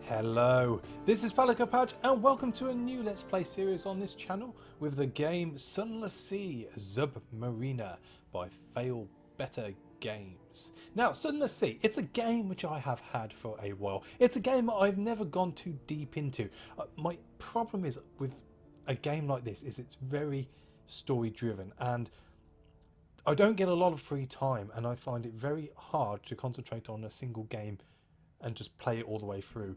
Hello, this is Patch and welcome to a new Let's Play series on this channel with the game Sunless Sea Zubmariner by Failbetter Games. Now, Sunless Sea, it's a game which I have had for a while. It's a game that I've never gone too deep into. My problem is with a game like this is it's very story driven and I don't get a lot of free time and I find it very hard to concentrate on a single game and just play it all the way through.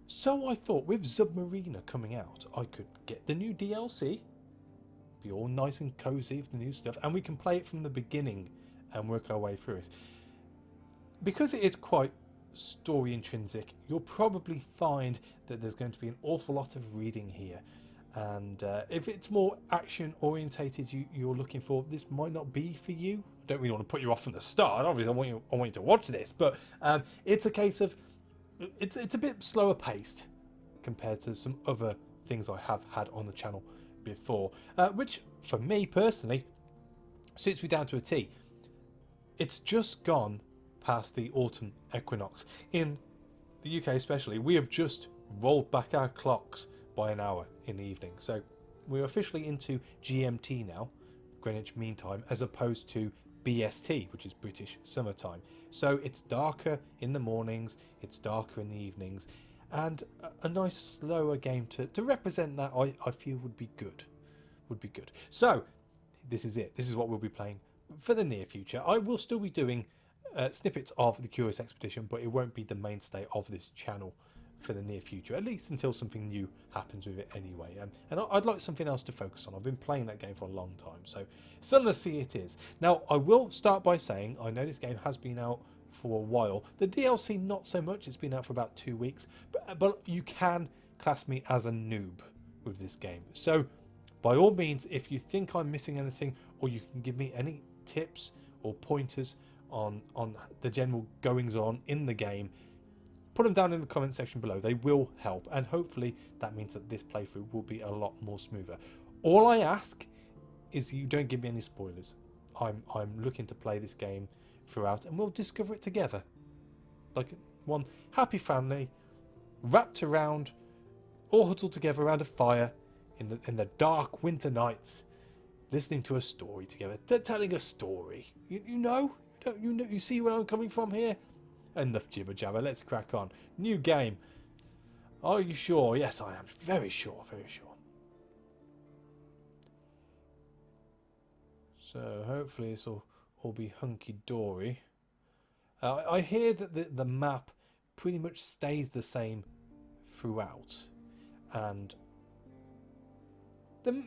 So I thought with Zubmariner coming out, I could get the new DLC, be all nice and cozy with the new stuff, and we can play it from the beginning and work our way through it. Because it is quite story intrinsic, you'll probably find that there's going to be an awful lot of reading here. And if it's more action orientated you're looking for, this might not be for you. I don't really want to put you off from the start. Obviously I want you to watch this, but it's a case of it's a bit slower paced compared to some other things I have had on the channel before, which for me personally suits me down to a T. It's just gone past the autumn equinox. In the UK especially, we have just rolled back our clocks by an hour in the evening, so we're officially into GMT now, Greenwich Mean Time, as opposed to BST, which is British Summertime. So it's darker in the mornings, it's darker in the evenings, and a nice slower game to represent that I feel would be good. So this is it. This is what we'll be playing for the near future. I will still be doing snippets of the Curious Expedition, but it won't be the mainstay of this channel for the near future, at least until something new happens with it anyway. And I'd like something else to focus on. I've been playing that game for a long time, so Sunless Sea it is. Now, I will start by saying I know this game has been out for a while. The DLC not so much. It's been out for about 2 weeks, but you can class me as a noob with this game. So by all means, if you think I'm missing anything, or you can give me any tips or pointers on the general goings on in the game, put them down in the comment section below. They will help, and hopefully that means that this playthrough will be a lot more smoother. All I ask is you don't give me any spoilers. I'm looking to play this game throughout, and we'll discover it together, like one happy family, wrapped around, all huddled together around a fire in the dark winter nights, listening to a story together. They're telling a story. You see where I'm coming from here? Enough jibber jabber, let's crack on. New game. Are you sure? Yes, I am. Very sure, very sure. So hopefully this will all be hunky-dory. I hear that the map pretty much stays the same throughout. And the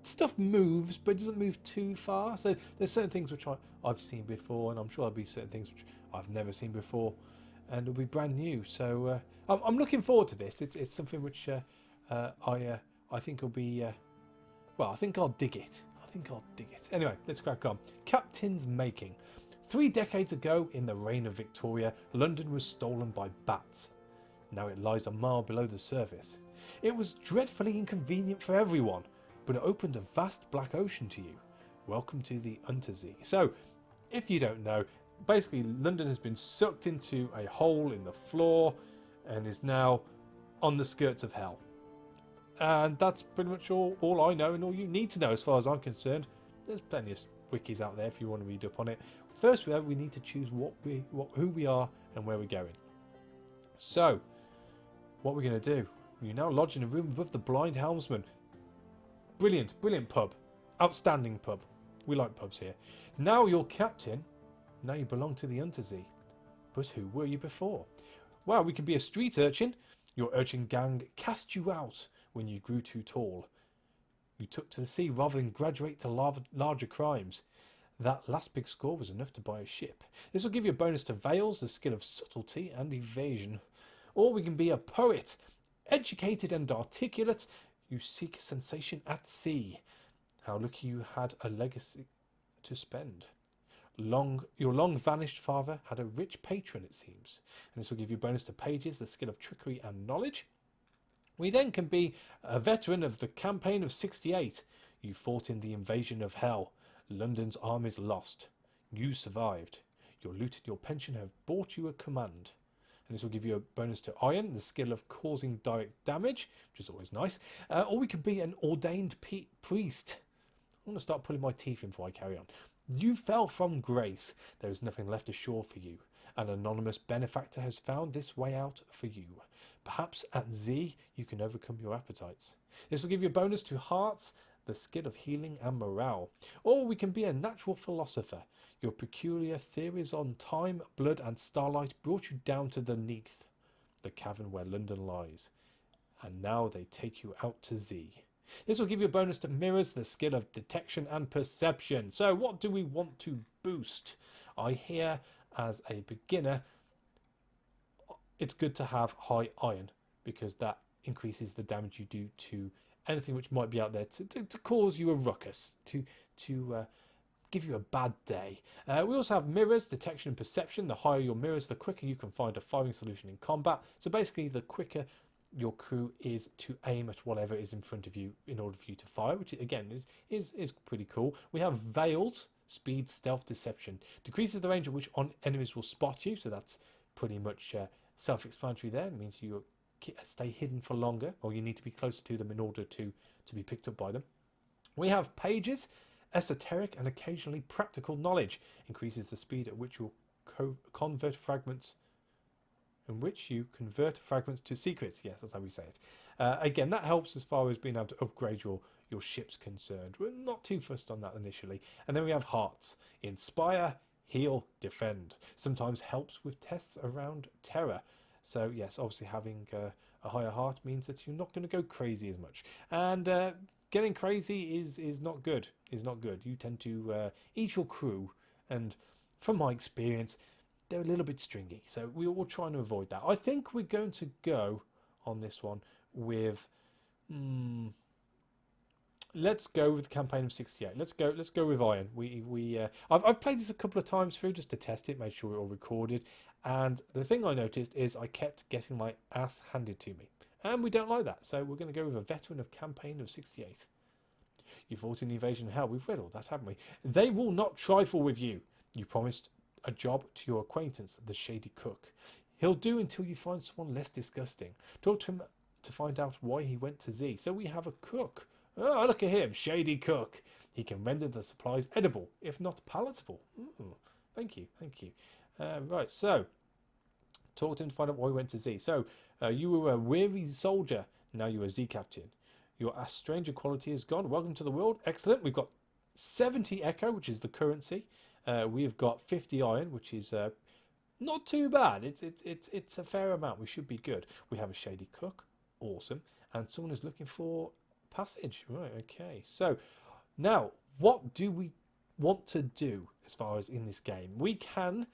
stuff moves, but it doesn't move too far. So there's certain things which I've seen before, and I'm sure there'll be certain things which I've never seen before, and it'll be brand new. So I'm looking forward to this. It's something which I think will be well, I think I'll dig it. Anyway, let's crack on. Captain's Making. 3 decades ago, in the reign of Victoria, London was stolen by bats. Now it lies a mile below the surface. It was dreadfully inconvenient for everyone, but it opened a vast black ocean to you. Welcome to the Underzee. So, if you don't know, basically London has been sucked into a hole in the floor and is now on the skirts of hell. And that's pretty much all I know and all you need to know as far as I'm concerned. There's plenty of wikis out there if you want to read up on it. First, we need to choose who we are and where we're going. So, what we're going to do? You're now lodged in a room above the blind helmsman. Brilliant pub. Outstanding pub. We like pubs here. Now you're captain. Now you belong to the Underzee. But who were you before? Well, we can be a street urchin. Your urchin gang cast you out when you grew too tall. You took to the sea rather than graduate to larger crimes. That last big score was enough to buy a ship. This will give you a bonus to veils, the skill of subtlety and evasion. Or we can be a poet. Educated and articulate, you seek sensation at sea. How lucky you had a legacy to spend. Your long vanished father had a rich patron, it seems, and this will give you bonus to pages, the skill of trickery and knowledge. We then can be a veteran of the campaign of '68. You fought in the invasion of hell. London's armies lost. You survived. Your loot and your pension have bought you a command. and this will give you a bonus to iron, the skill of causing direct damage, which is always nice. Or we can be an ordained priest. I want to start pulling my teeth in before I carry on. You fell from grace. There is nothing left ashore for you. An anonymous benefactor has found this way out for you. Perhaps at Z you can overcome your appetites. This will give you a bonus to hearts, the skill of healing and morale. Or we can be a natural philosopher. Your peculiar theories on time, blood and starlight brought you down to the neath, the cavern where London lies. And now they take you out to Z. This will give you a bonus to mirrors, the skill of detection and perception. So what do we want to boost? I hear as a beginner it's good to have high iron because that increases the damage you do to anything which might be out there to cause you a ruckus, to give you a bad day. We also have mirrors, detection and perception. The higher your mirrors, the quicker you can find a firing solution in combat. So basically the quicker your crew is to aim at whatever is in front of you in order for you to fire, which again is pretty cool. We have veils, speed, stealth, deception. Decreases the range at which enemies will spot you, so that's pretty much self-explanatory there. It means you stay hidden for longer, or you need to be closer to them in order to be picked up by them. We have pages, esoteric and occasionally practical knowledge. Increases the speed at which you'll convert fragments to secrets. Yes, that's how we say it. Again, that helps as far as being able to upgrade your ship's concerned. We're not too fussed on that initially. And then we have hearts. Inspire, heal, defend. Sometimes helps with tests around terror. So yes, obviously having a higher heart means that you're not going to go crazy as much. And getting crazy is not good. You tend to eat your crew. And from my experience, they're a little bit stringy. So we're trying to avoid that. I think we're going to go on this one with... let's go with the campaign of 68. Let's go with iron. I've played this a couple of times through just to test it, made sure it all recorded. And the thing I noticed is I kept getting my ass handed to me. And we don't like that. So we're going to go with a veteran of campaign of 68. You fought in the invasion of hell. We've read all that, haven't we? They will not trifle with you. You promised a job to your acquaintance, the shady cook. He'll do until you find someone less disgusting. Talk to him to find out why he went to Z. So we have a cook. Oh, look at him, shady cook. He can render the supplies edible, if not palatable. Ooh, thank you. Right, so talk to him to find out why he went to Z. So you were a weary soldier, now you're a Z captain. Your stranger quality is gone. Welcome to the world. Excellent. We've got 70 echo, which is the currency. We've got 50 iron, which is not too bad. It's a fair amount. We should be good. We have a shady cook. Awesome. And someone is looking for passage. Right, okay. So now, what do we want to do as far as in this game? We can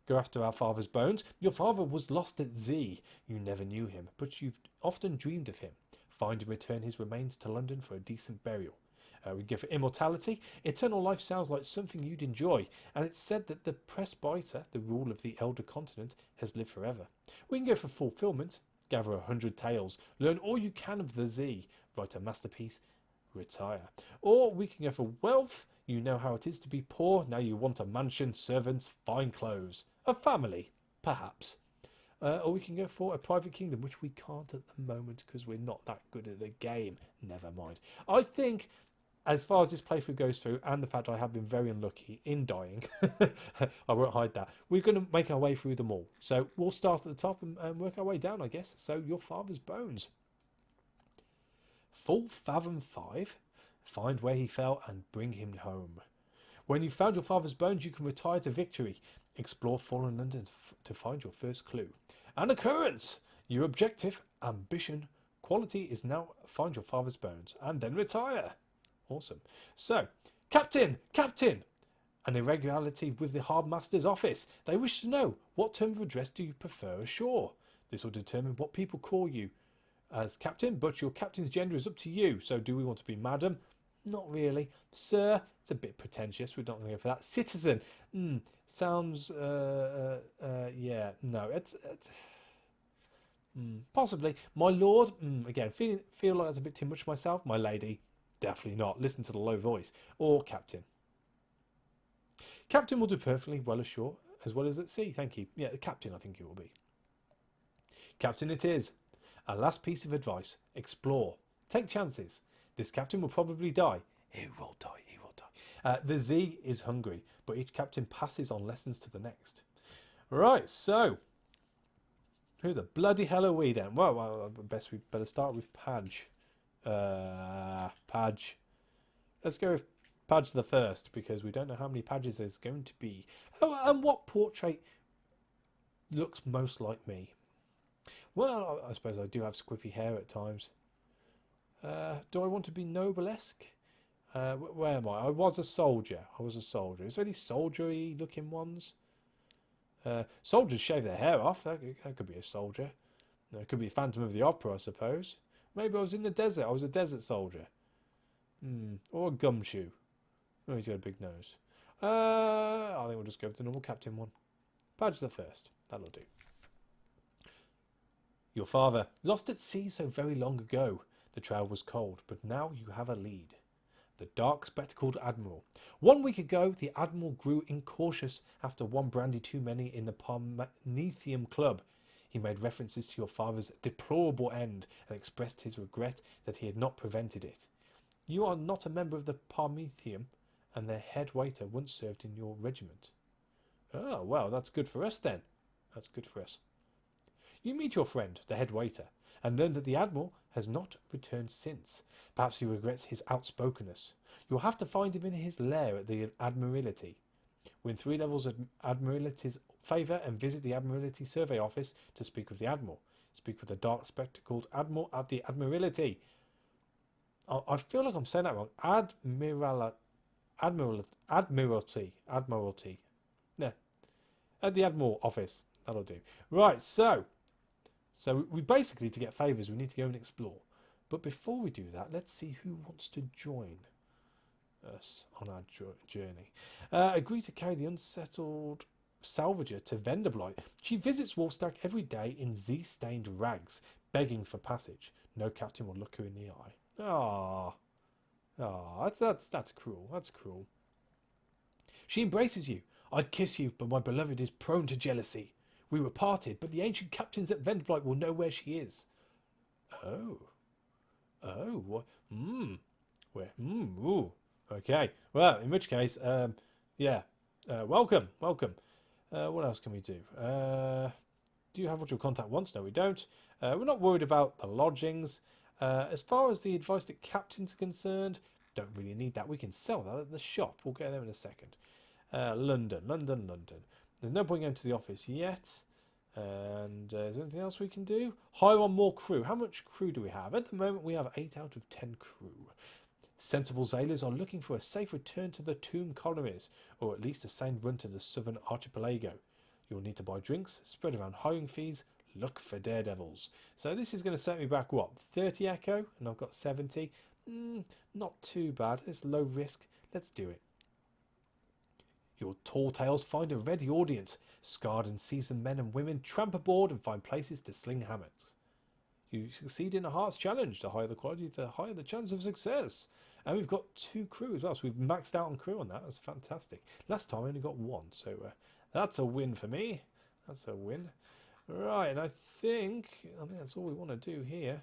go after our father's bones. Your father was lost at Z. You never knew him, but you've often dreamed of him. Find and return his remains to London for a decent burial. We go for immortality. Eternal life sounds like something you'd enjoy, and it's said that the presbyter, the rule of the elder continent, has lived forever. We can go for fulfillment. Gather 100 tales. Learn all you can of the Z. Write a masterpiece. Retire. Or we can go for wealth. You know how it is to be poor. Now you want a mansion, servants, fine clothes. A family, perhaps. Or we can go for a private kingdom, which we can't at the moment because we're not that good at the game. Never mind. I think, as far as this playthrough goes through, and the fact I have been very unlucky in dying, I won't hide that, we're going to make our way through them all. So we'll start at the top and work our way down, I guess. So your father's bones. Full fathom 5. Find where he fell and bring him home. When you've found your father's bones, you can retire to victory. Explore fallen London to find your first clue. An occurrence! Your objective, ambition, quality is now find your father's bones and then retire. Awesome. So, Captain! An irregularity with the Harbour Master's office. They wish to know, what term of address do you prefer ashore? This will determine what people call you as captain, but your captain's gender is up to you. So do we want to be madam? Not really. Sir, it's a bit pretentious. We're not going to go for that. Citizen, sounds, yeah, no, it's possibly. My lord, again, feel like that's a bit too much myself. My lady, definitely not. Listen to the low voice. Or captain. Captain will do perfectly well ashore, as well as at sea. Thank you. Yeah, the captain, I think it will be. Captain it is. A last piece of advice. Explore. Take chances. This captain will probably die. He will die. He will die. The Zee is hungry, but each captain passes on lessons to the next. Right, so who the bloody hell are we then? Well, we better start with Padge. Padge. Let's go with Padge the first, because we don't know how many Padges there's going to be. Oh, and what portrait looks most like me? Well, I suppose I do have squiffy hair at times. Do I want to be noble-esque? Where am I? I was a soldier. Is there any soldiery looking ones? Soldiers shave their hair off. That could be a soldier. It could be a Phantom of the Opera, I suppose. Maybe I was in the desert. I was a desert soldier. Or a gumshoe. Oh, he's got a big nose. I think we'll just go with the normal captain one. Padge the first. That'll do. Your father, lost at sea so very long ago. The trail was cold, but now you have a lead. The dark spectacled admiral. 1 week ago, the admiral grew incautious after one brandy too many in the Parmenium Club. He made references to your father's deplorable end and expressed his regret that he had not prevented it. You are not a member of the Parmenium, and their head waiter once served in your regiment. Oh, well, that's good for us then. That's good for us. You meet your friend, the head waiter, and learn that the admiral has not returned since. Perhaps he regrets his outspokenness. You'll have to find him in his lair at the admiralty. Win 3 levels of admiralty's favour and visit the admiralty survey office to speak with the admiral. Speak with the dark spectacled admiral at the admiralty. I feel like I'm saying that wrong. Admiralty. Yeah. At the admiral office. That'll do. Right, so we basically, to get favours, we need to go and explore. But before we do that, let's see who wants to join us on our journey. Agree to carry the unsettled salvager to Venderbight. She visits Wolfstack every day in Z-stained rags, begging for passage. No captain will look her in the eye. That's cruel. That's cruel. She embraces you. I'd kiss you, but my beloved is prone to jealousy. We were parted, but the ancient captains at Venderbight will know where she is. Oh, what? Where? Ooh. Okay. Well, in which case, welcome. What else can we do? Do you have what your contact wants? No, we don't. We're not worried about the lodgings. As far as the advice that captains are concerned, don't really need that. We can sell that at the shop. We'll get there in a second. London. There's no point going to the office yet. And is there anything else we can do? Hire on more crew. How much crew do we have? At the moment, we have 8 out of 10 crew. Sensible sailors are looking for a safe return to the tomb colonies, or at least a sane run to the southern archipelago. You'll need to buy drinks, spread around hiring fees, look for daredevils. So this is going to set me back, what, 30 echo? And I've got 70. Not too bad. It's low risk. Let's do it. Your tall tales find a ready audience. Scarred and seasoned men and women tramp aboard and find places to sling hammocks. You succeed in a heart's challenge. The higher the quality, the higher the chance of success. And we've got 2 crew as well, so we've maxed out on crew on that. That's fantastic. Last time I only got 1, so that's a win for me. That's a win. Right, and I think that's all we want to do here.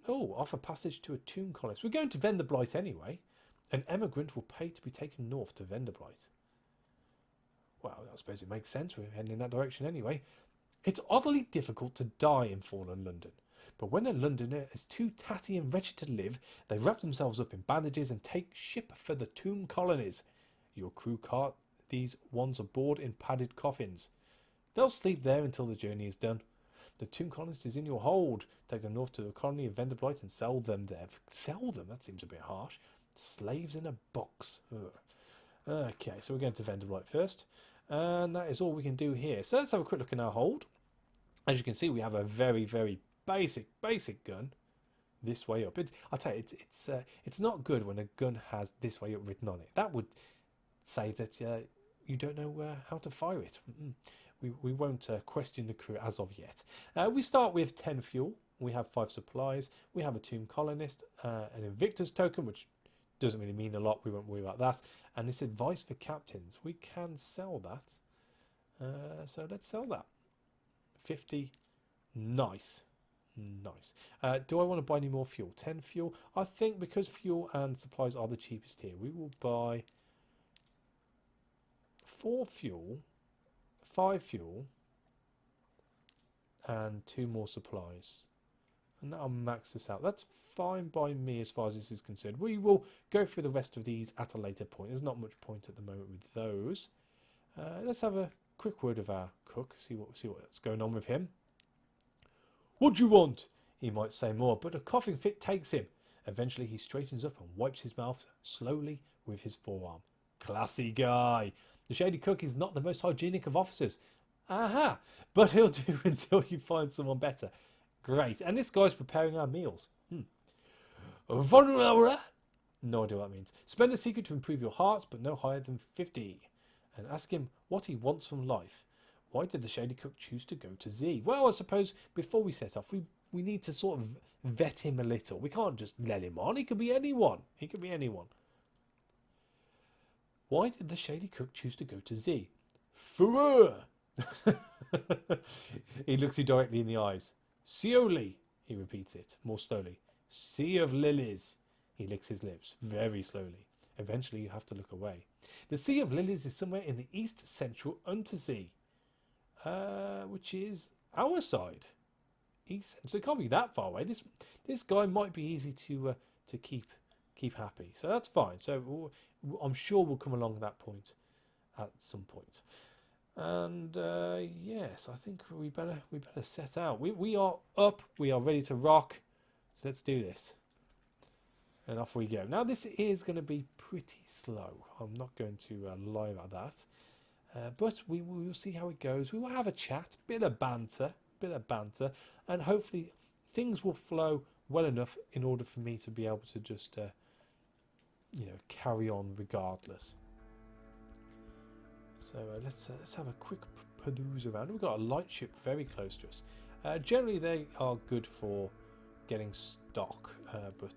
Oh, offer passage to a tomb colonist. We're going to Venderbight anyway. An emigrant will pay to be taken north to Venderbight. Well, I suppose it makes sense. We're heading in that direction anyway. It's oddly difficult to die in fallen London. But when a Londoner is too tatty and wretched to live, they wrap themselves up in bandages and take ship for the tomb colonies. Your crew cart these ones aboard in padded coffins. They'll sleep there until the journey is done. The tomb colonist is in your hold. Take them north to the colony of Venderbight and sell them there. Sell them? That seems a bit harsh. Slaves in a box. Ugh. Okay, so we're going to Venderbight first. And that is all we can do here. So let's have a quick look in our hold. As you can see, we have a very, very basic gun. This way up. I'll tell you, it's not good when a gun has this way up written on it. That would say that you don't know how to fire it. We won't question the crew as of yet. We start with 10 fuel. We have 5 supplies. We have a tomb colonist, an Invictus token, which doesn't really mean a lot. We won't worry about that. And this advice for captains. We can sell that. So let's sell that. 50 Nice. Nice. Do I want to buy any more fuel? 10 fuel? I think because fuel and supplies are the cheapest here, we will buy 4 fuel, 5 fuel, and 2 more supplies. And that'll max this out. That's fine by me as far as this is concerned. We will go through the rest of these at a later point. There's not much point at the moment with those. Let's have a quick word of our cook, see what's going on with him. "What do you want?" he might say more, but a coughing fit takes him. Eventually he straightens up and wipes his mouth slowly with his forearm. Classy guy. The shady cook is not the most hygienic of officers. Aha! But he'll do until you find someone better. Great. And this guy's preparing our meals. No idea what that means. Spend a secret to improve your hearts, but no higher than 50. And ask him what he wants from life. Why did the shady cook choose to go to Z? Well, I suppose before we set off, we need to sort of vet him a little. We can't just let him on. He could be anyone. He could be anyone. Why did the shady cook choose to go to Z? Furor! He looks you directly in the eyes. Seoli, he repeats it, more slowly. Sea of Lilies. He licks his lips, very slowly. Eventually you have to look away. The Sea of Lilies is somewhere in the east central Underzee. Which is our side. East, so it can't be that far away. This guy might be easy to keep happy. So that's fine. So I'm sure we'll come along that point at some point. And yes, I think we better set out. We are up. We are ready to rock. So let's do this. And off we go. Now this is going to be pretty slow. I'm not going to lie about that. But we will see how it goes. We will have a chat, bit of banter, and hopefully things will flow well enough in order for me to be able to just, carry on regardless. So let's have a quick peruse around. We've got a light ship very close to us. Generally, they are good for getting stock, but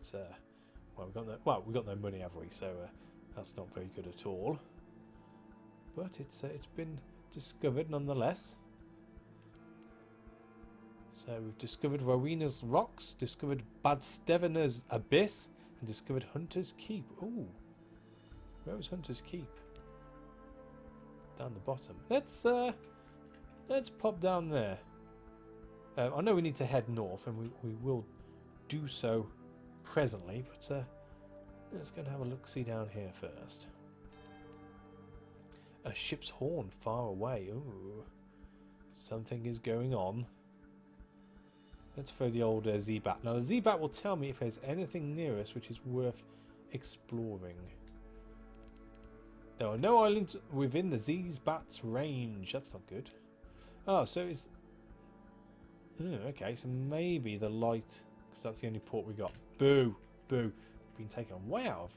we've got no money, have we? So that's not very good at all. But it's been discovered nonetheless. So we've discovered Rowena's Rocks, discovered Bad Stevener's Abyss, and discovered Hunter's Keep. Ooh, where was Hunter's Keep? Down the bottom. Let's pop down there. I know we need to head north, and we will do so presently. But let's go and have a look-see down here first. A ship's horn far away. Ooh, something is going on. Let's throw the old Z-Bat. Now the Z-Bat will tell me if there's anything near us which is worth exploring. There are no islands within the Z-Bat's range. That's not good. Oh, so it's... okay, so maybe the light, because that's the only port we got. Boo! Boo! Been taken way out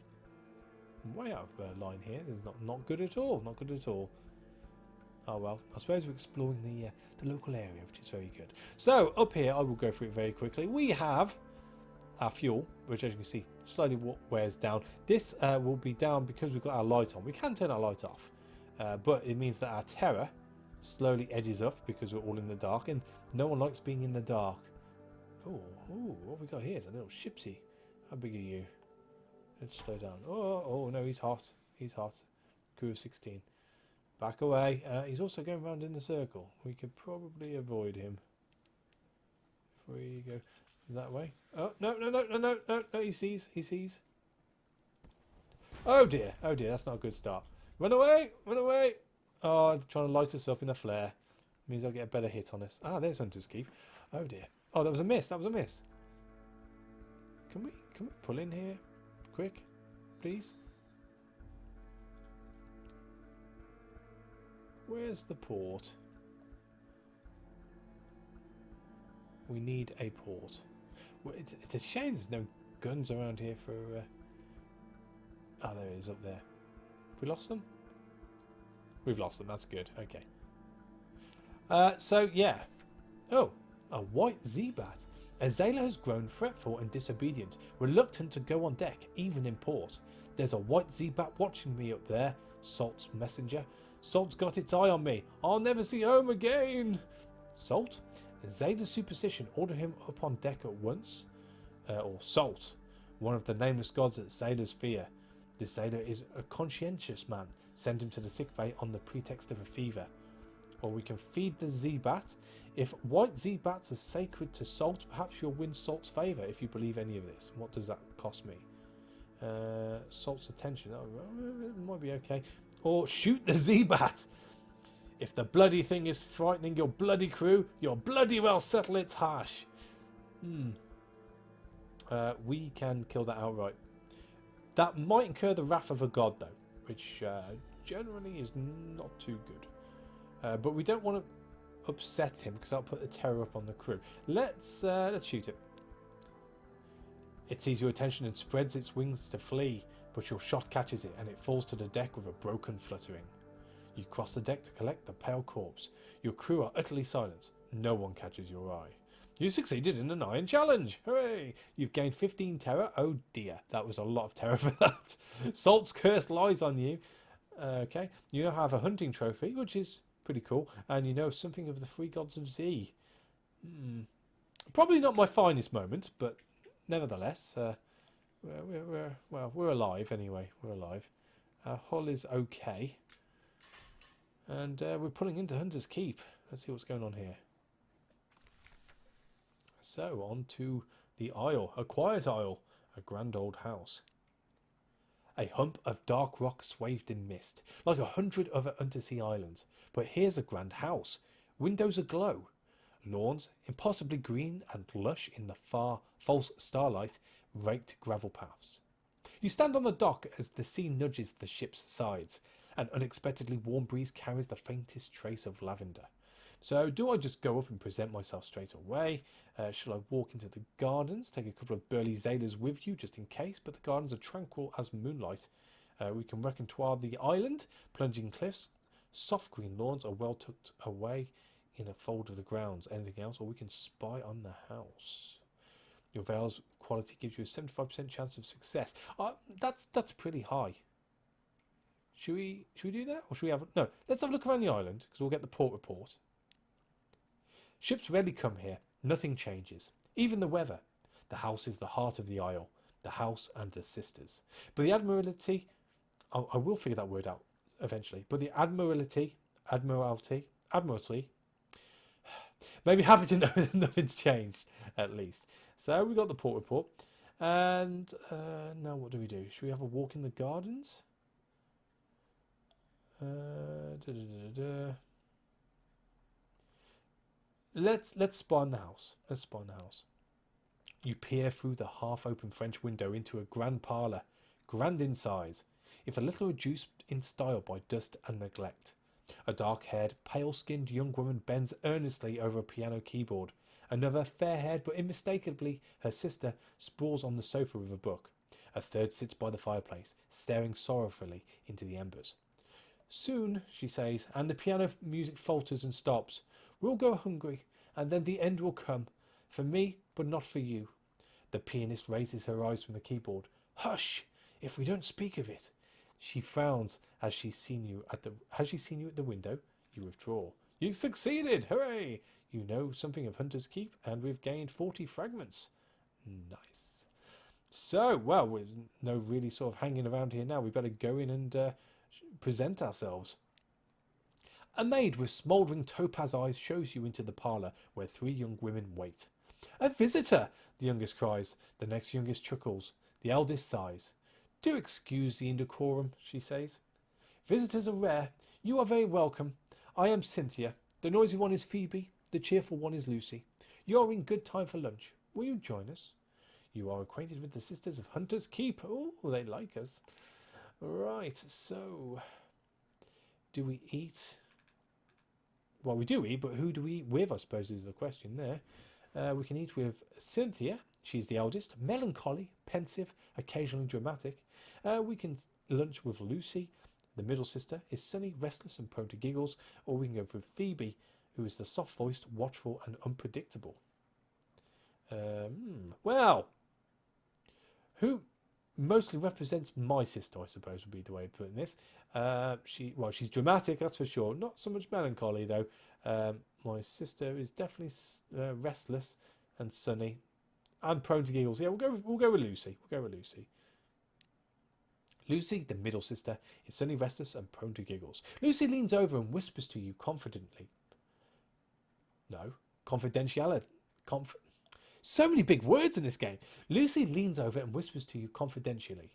of line here. This is not good at all. Not good at all. Oh well, I suppose we're exploring the local area, which is very good. So up here, I will go through it very quickly. We have our fuel, which as you can see, slowly wears down. This will be down because we've got our light on. We can turn our light off, but it means that our terror slowly edges up because we're all in the dark, and no one likes being in the dark. Oh, what we got here is a little shipsy. How big are you? Let's slow down. Oh no, he's hot. He's hot. Crew of 16. Back away. He's also going round in the circle. We could probably avoid him if we go that way. Oh no! He sees. Oh dear! That's not a good start. Run away! Oh, trying to light us up in a flare. Means I'll get a better hit on us. Ah, there's Hunter's Keep. Oh dear! Oh, that was a miss. Can we pull in here? Quick, please. Where's the port? We need a port. Well, it's a shame there's no guns around here for... Oh, there it is up there. Have we lost them? We've lost them, that's good. Okay. So, yeah. Oh, a white Z-Bat. Azela has grown fretful and disobedient, reluctant to go on deck, even in port. There's a white Z-Bat watching me up there, Salt's messenger. Salt's got its eye on me. I'll never see home again. Salt? Zayda's superstition ordered him up on deck at once. Or Salt, one of the nameless gods at Zayda's fear. This Zayda is a conscientious man. Send him to the sickbay on the pretext of a fever. Or we can feed the Z-Bat. If white Z-Bats are sacred to Salt, perhaps you'll win Salt's favour if you believe any of this. What does that cost me? Salt's attention. Oh, it might be okay. Or shoot the Z-Bat. If the bloody thing is frightening your bloody crew, you'll bloody well settle its hash. We can kill that outright. That might incur the wrath of a god, though, which generally is not too good. But we don't want to upset him because that'll put the terror up on the crew. Let's shoot it. It sees your attention and spreads its wings to flee, but your shot catches it and it falls to the deck with a broken fluttering. You cross the deck to collect the pale corpse. Your crew are utterly silent. No one catches your eye. You succeeded in an iron challenge. Hooray! You've gained 15 terror. Oh dear, that was a lot of terror for that. Salt's curse lies on you. Okay, you now have a hunting trophy, which is pretty cool, and you know something of the three gods of Z. Probably not my finest moment, but nevertheless, we're alive anyway. We're alive. Hull is okay, and we're pulling into Hunter's Keep. Let's see what's going on here. So on to the Isle, a quiet isle, a grand old house. A hump of dark rock swathed in mist, like 100 other Underzee islands. But here's a grand house, windows aglow, lawns impossibly green and lush in the far false starlight, raked gravel paths. You stand on the dock as the sea nudges the ship's sides. An unexpectedly warm breeze carries the faintest trace of lavender. So do I just go up and present myself straight away? Shall I walk into the gardens, take a couple of burly Zaydas with you just in case? But the gardens are tranquil as moonlight. We can recontour the island, plunging cliffs, soft green lawns are well tucked away in a fold of the grounds. Anything else? Or we can spy on the house. Your veil's quality gives you a 75% chance of success. That's pretty high. Should we do that? Or should we have... No, let's have a look around the island, because we'll get the port report. Ships rarely come here. Nothing changes. Even the weather. The house is the heart of the isle. The house and the sisters. But the admiralty... I will figure that word out eventually. But the admiralty... Maybe happy to know that nothing's changed, at least. So we got the port report. And now what do we do? Should we have a walk in the gardens? Let's spy on the house. Let's spy on the house. You peer through the half-open French window into a grand parlour, grand in size, if a little reduced in style by dust and neglect. A dark-haired, pale-skinned young woman bends earnestly over a piano keyboard. Another, fair-haired but unmistakably her sister, sprawls on the sofa with a book. A third sits by the fireplace, staring sorrowfully into the embers. Soon, she says, and the piano music falters and stops. We'll go hungry, and then the end will come. For me, but not for you. The pianist raises her eyes from the keyboard. Hush! If we don't speak of it. She frowns as she's seen you at the window. You withdraw. You succeeded! Hooray! You know something of Hunter's Keep, and we've gained 40 fragments. Nice. So, well, we're no really sort of hanging around here now. We better go in and present ourselves. A maid with smouldering topaz eyes shows you into the parlour where three young women wait. A visitor, the youngest cries. The next youngest chuckles. The eldest sighs. Do excuse the indecorum, she says. Visitors are rare. You are very welcome. I am Cynthia. The noisy one is Phoebe. The cheerful one is Lucy. You are in good time for lunch. Will you join us? You are acquainted with the sisters of Hunter's Keep. Oh, they like us. Right, so... do we eat? Well, we do eat, but who do we eat with, I suppose, is the question there. We can eat with Cynthia. She's the eldest. Melancholy, pensive, occasionally dramatic. We can lunch with Lucy. The middle sister is sunny, restless, and prone to giggles. Or we can go with Phoebe, who is the soft-voiced, watchful, and unpredictable. Well, who mostly represents my sister, I suppose, would be the way of putting this. She's dramatic, that's for sure. Not so much melancholy, though. My sister is definitely restless and sunny and prone to giggles. Yeah, we'll go with Lucy. We'll go with Lucy. Lucy, the middle sister, is suddenly restless and prone to giggles. Lucy leans over and whispers to you confidently. No, confidentiality. So many big words in this game. Lucy leans over and whispers to you confidentially.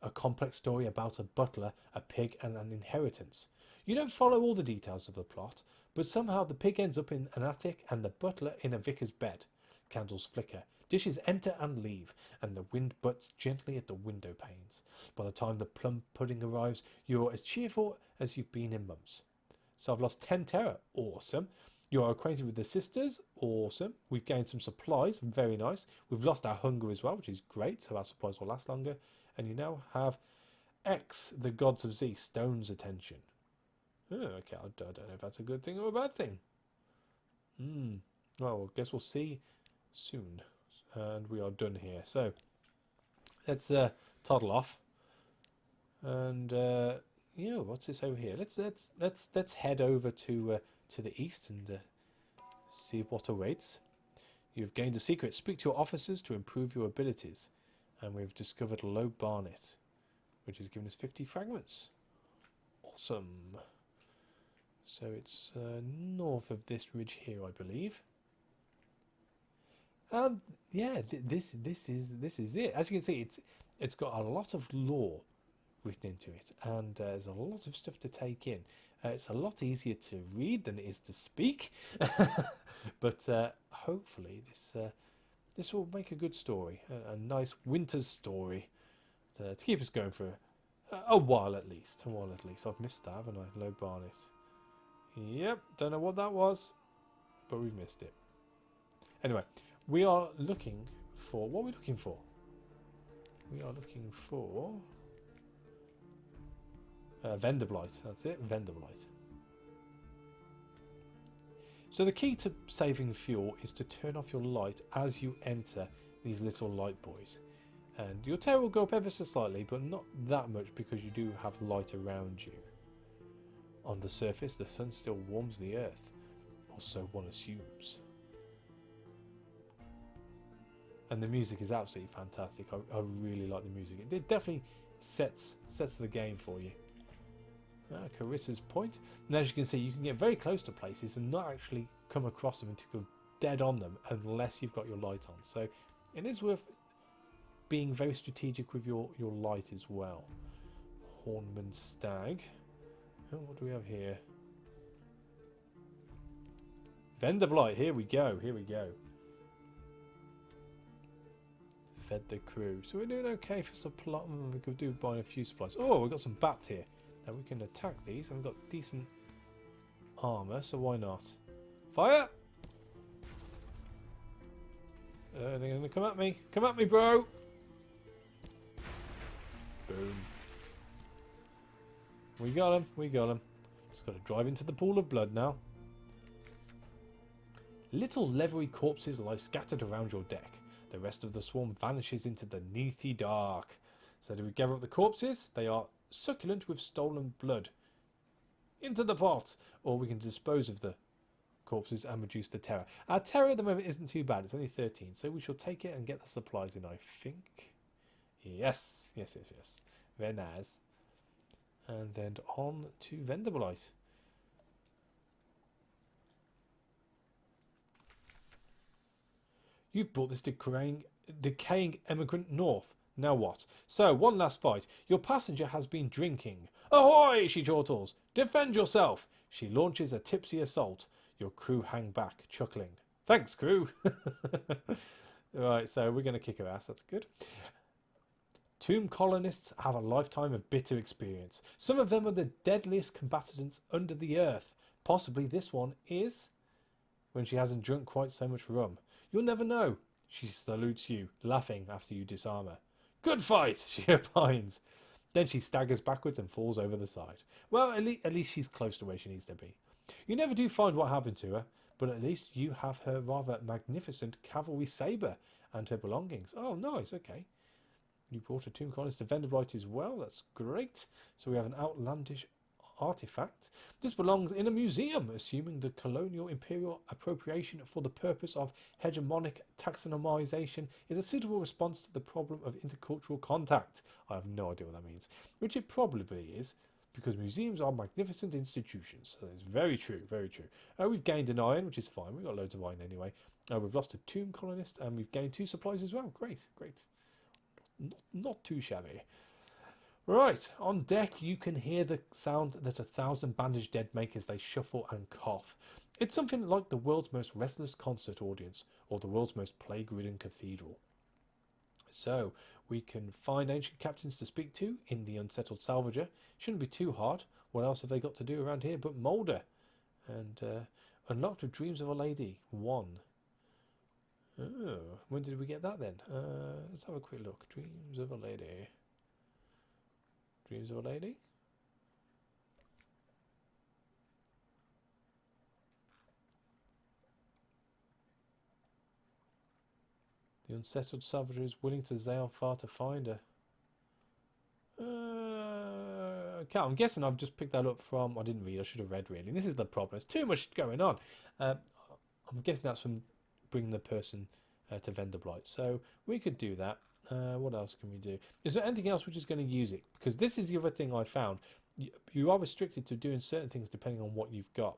A complex story about a butler, a pig, and an inheritance. You don't follow all the details of the plot, but somehow the pig ends up in an attic and the butler in a vicar's bed. Candles flicker. Dishes enter and leave, and the wind butts gently at the window panes. By the time the plum pudding arrives, you're as cheerful as you've been in months. So I've lost 10 terror. Awesome. You're acquainted with the sisters. Awesome. We've gained some supplies. Very nice. We've lost our hunger as well, which is great, so our supplies will last longer. And you now have X, the gods of Z, stone's attention. Oh, okay, I don't know if that's a good thing or a bad thing. Well, I guess we'll see soon. And we are done here. So let's toddle off. And what's this over here? Let's head over to the east and see what awaits. You've gained a secret. Speak to your officers to improve your abilities. And we've discovered Low Barnet, which has given us 50 fragments. Awesome. So it's north of this ridge here, I believe. And yeah, this is it. As you can see, it's got a lot of lore written into it, and there's a lot of stuff to take in. It's a lot easier to read than it is to speak, but hopefully this will make a good story, a nice winter's story to keep us going for a while at least. I've missed that, haven't I? Low Barnet. Yep, don't know what that was, but we've missed it. Anyway, we are looking for... What are we looking for? We are looking for... Venderbight, that's it, Venderbight. So the key to saving fuel is to turn off your light as you enter these little light buoys. And your tail will go up ever so slightly, but not that much because you do have light around you. On the surface, the sun still warms the earth, or so one assumes. And the music is absolutely fantastic. I really like the music. It definitely sets the game for you. Carissa's Point. And as you can see, you can get very close to places and not actually come across them until you're dead on them unless you've got your light on. So it is worth being very strategic with your light as well. Hornman Stag. Oh, what do we have here? Venderbight. Here we go. Fed the crew. So we're doing okay for supply. We could do buying a few supplies. Oh, we've got some bats here. Now we can attack these. And we've got decent armour, so why not? Fire! They're going to come at me. Come at me, bro! Boom. We got him. Just got to drive into the pool of blood now. Little leathery corpses lie scattered around your deck. The rest of the swarm vanishes into the neathy dark. So do we gather up the corpses? They are succulent with stolen blood. Into the pot! Or we can dispose of the corpses and reduce the terror. Our terror at the moment isn't too bad. It's only 13. So we shall take it and get the supplies in, I think. Yes. Very nice. And then on to Venderbight. You've brought this decaying emigrant north. Now what? So, one last fight. Your passenger has been drinking. Ahoy, she chortles. Defend yourself. She launches a tipsy assault. Your crew hang back, chuckling. Thanks, crew. Right, so we're going to kick her ass. That's good. Tomb colonists have a lifetime of bitter experience. Some of them are the deadliest combatants under the earth. Possibly this one is when she hasn't drunk quite so much rum. You'll never know. She salutes you, laughing after you disarm her. Good fight, she opines. Then she staggers backwards and falls over the side. Well, at least she's close to where she needs to be. You never do find what happened to her, but at least you have her rather magnificent cavalry sabre and her belongings. Oh, nice, okay. You brought a tomb colonist to Venderbight as well. That's great. So we have an outlandish artifact. This belongs in a museum, assuming the colonial imperial appropriation for the purpose of hegemonic taxonomization is a suitable response to the problem of intercultural contact. I have no idea what that means, which it probably is, because museums are magnificent institutions. So it's very true, very true. We've gained an iron, which is fine. We've got loads of iron anyway. We've lost a tomb colonist, and we've gained 2 supplies as well. Great, great. Not too shabby. Right, on deck you can hear the sound that 1,000 bandaged dead make as they shuffle and cough. It's something like the world's most restless concert audience, or the world's most plague-ridden cathedral. So, we can find ancient captains to speak to in the unsettled salvager. Shouldn't be too hard. What else have they got to do around here but moulder? And unlocked with Dreams of a Lady, 1. Oh, when did we get that then? Let's have a quick look. Dreams of a Lady. Dreams of a Lady? The unsettled salvager is willing to sail far to find her. Okay, I'm guessing I've just picked that up from... I didn't read, I should have read really. This is the problem, there's too much going on. I'm guessing that's from bringing the person to Venderbight. So we could do that. What else can we do? Is there anything else which is going to use it? Because this is the other thing I found. You are restricted to doing certain things depending on what you've got.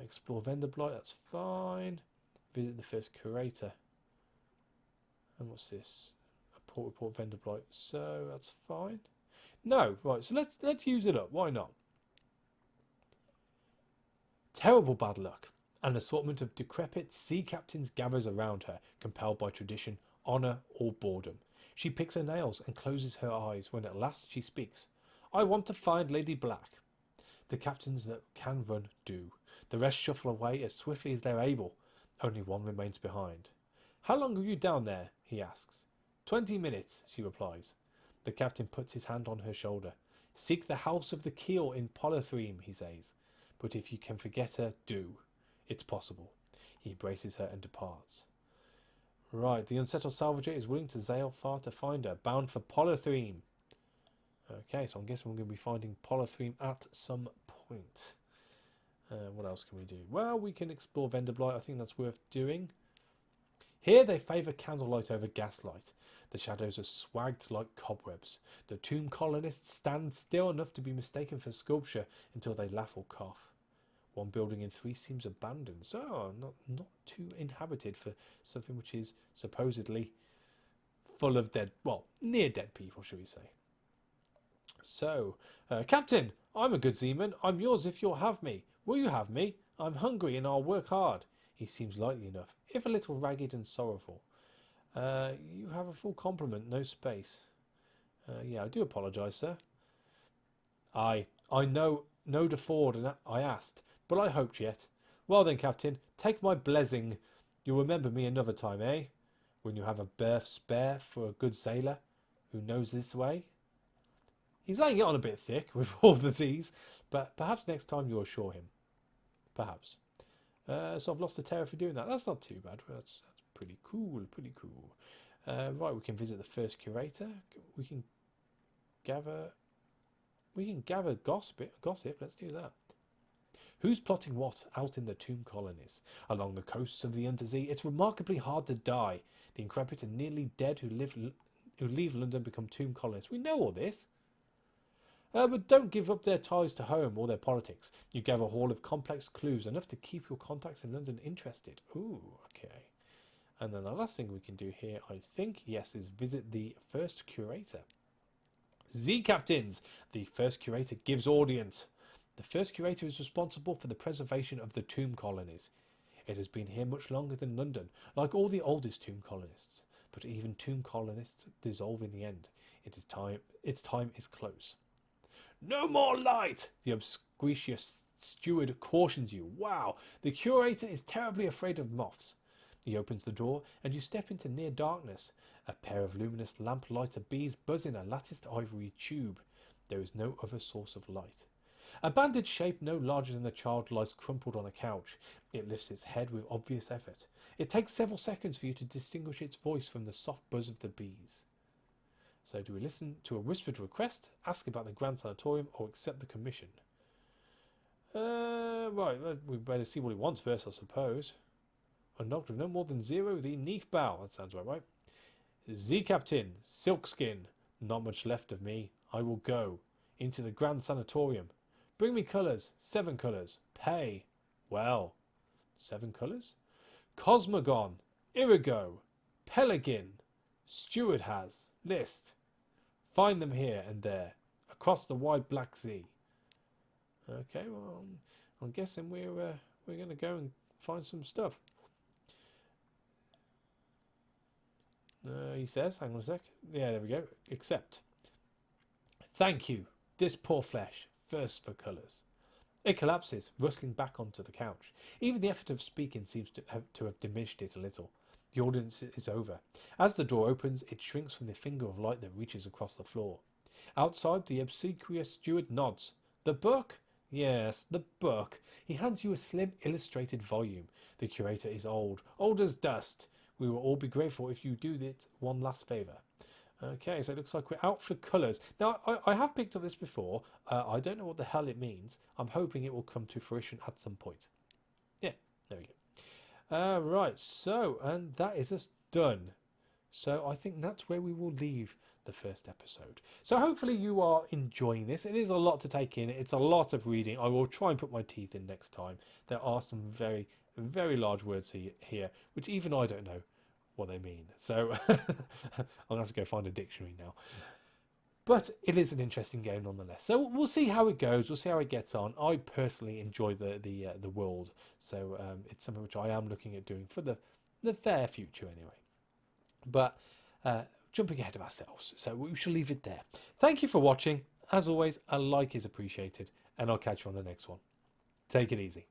Explore Venderbight, that's fine. Visit the first curator. And what's this? A port report Venderbight. So that's fine. No, right. So let's use it up. Why not? Terrible bad luck. An assortment of decrepit sea captains gathers around her, compelled by tradition, honour, or boredom. She picks her nails and closes her eyes when at last she speaks. I want to find Lady Black. The captains that can run do. The rest shuffle away as swiftly as they're able. Only one remains behind. How long are you down there? He asks. 20 minutes, she replies. The captain puts his hand on her shoulder. Seek the house of the keel in Polythreme, he says. But if you can forget her, do. It's possible. He embraces her and departs. Right, the unsettled salvager is willing to sail far to find her, bound for Polythreme. Okay, so I'm guessing we're going to be finding Polythreme at some point. What else can we do? Well, we can explore Venderbight. I think that's worth doing. Here they favour candlelight over gaslight. The shadows are swagged like cobwebs. The tomb colonists stand still enough to be mistaken for sculpture until they laugh or cough. One building in 3 seems abandoned, so not too inhabited for something which is supposedly full of dead, well, near dead people, shall we say. So, Captain, I'm a good seaman. I'm yours if you'll have me. Will you have me? I'm hungry and I'll work hard. He seems likely enough, if a little ragged and sorrowful. You have a full complement, no space. Yeah, I do apologise, sir. I know the Ford, and I asked, but I hoped yet. Well then, Captain, take my blessing. You'll remember me another time, eh? When you have a berth spare for a good sailor who knows this way. He's laying it on a bit thick with all the T's, but perhaps next time you'll assure him. Perhaps. So I've lost a terror for doing that. That's not too bad. That's pretty cool, pretty cool. Right, we can visit the first curator. We can gather gossip. Let's do that. Who's plotting what out in the tomb colonies? Along the coasts of the Underzee, it's remarkably hard to die. The increpid and nearly dead who leave London become tomb colonists. We know all this. But don't give up their ties to home or their politics. You gather a haul of complex clues, enough to keep your contacts in London interested. Ooh, okay. And then the last thing we can do here, I think, yes, is visit the first curator. Z Captains! The first curator gives audience. The first curator is responsible for the preservation of the tomb colonies. It has been here much longer than London, like all the oldest tomb colonists. But even tomb colonists dissolve in the end. Its time is close. No more light! The obsequious steward cautions you. Wow! The curator is terribly afraid of moths. He opens the door and you step into near darkness. A pair of luminous lamplighter bees buzz in a latticed ivory tube. There is no other source of light. A banded shape no larger than a child lies crumpled on a couch. It lifts its head with obvious effort. It takes several seconds for you to distinguish its voice from the soft buzz of the bees. So do we listen to a whispered request, ask about the Grand Sanatorium, or accept the commission? Right, we better see what he wants first, I suppose. Unlocked with no more than 0, the Neef Bow. That sounds about right. Z Captain, Silkskin. Not much left of me. I will go into the Grand Sanatorium. Bring me colours. 7 colours. Pay. Well, 7 colours? Cosmogon, Irigo, Pelegin, Steward has, list. Find them here and there, across the wide Black Sea. Okay, well, I'm guessing we're going to go and find some stuff. He says, hang on a sec. Yeah, there we go. Accept. Thank you. This poor flesh, thirsts for colours. It collapses, rustling back onto the couch. Even the effort of speaking seems to have diminished it a little. The audience is over. As the door opens, it shrinks from the finger of light that reaches across the floor. Outside, the obsequious steward nods. The book? Yes, the book. He hands you a slim, illustrated volume. The curator is old as dust. We will all be grateful if you do it one last favour. Okay, so it looks like we're out for colours. Now, I have picked up this before. I don't know what the hell it means. I'm hoping it will come to fruition at some point. Yeah, there we go. Right, so, and that is us done. So I think that's where we will leave the first episode. So hopefully you are enjoying this. It is a lot to take in. It's a lot of reading. I will try and put my teeth in next time. There are some very, very large words here, which even I don't know what they mean. So I'm gonna have to go find a dictionary now. But it is an interesting game nonetheless. So we'll see how it goes. We'll see how it gets on. I personally enjoy the world, so it's something which I am looking at doing for the fair future anyway. But jumping ahead of ourselves, so we shall leave it there. Thank you for watching. As always, a like is appreciated, and I'll catch you on the next one. Take it easy.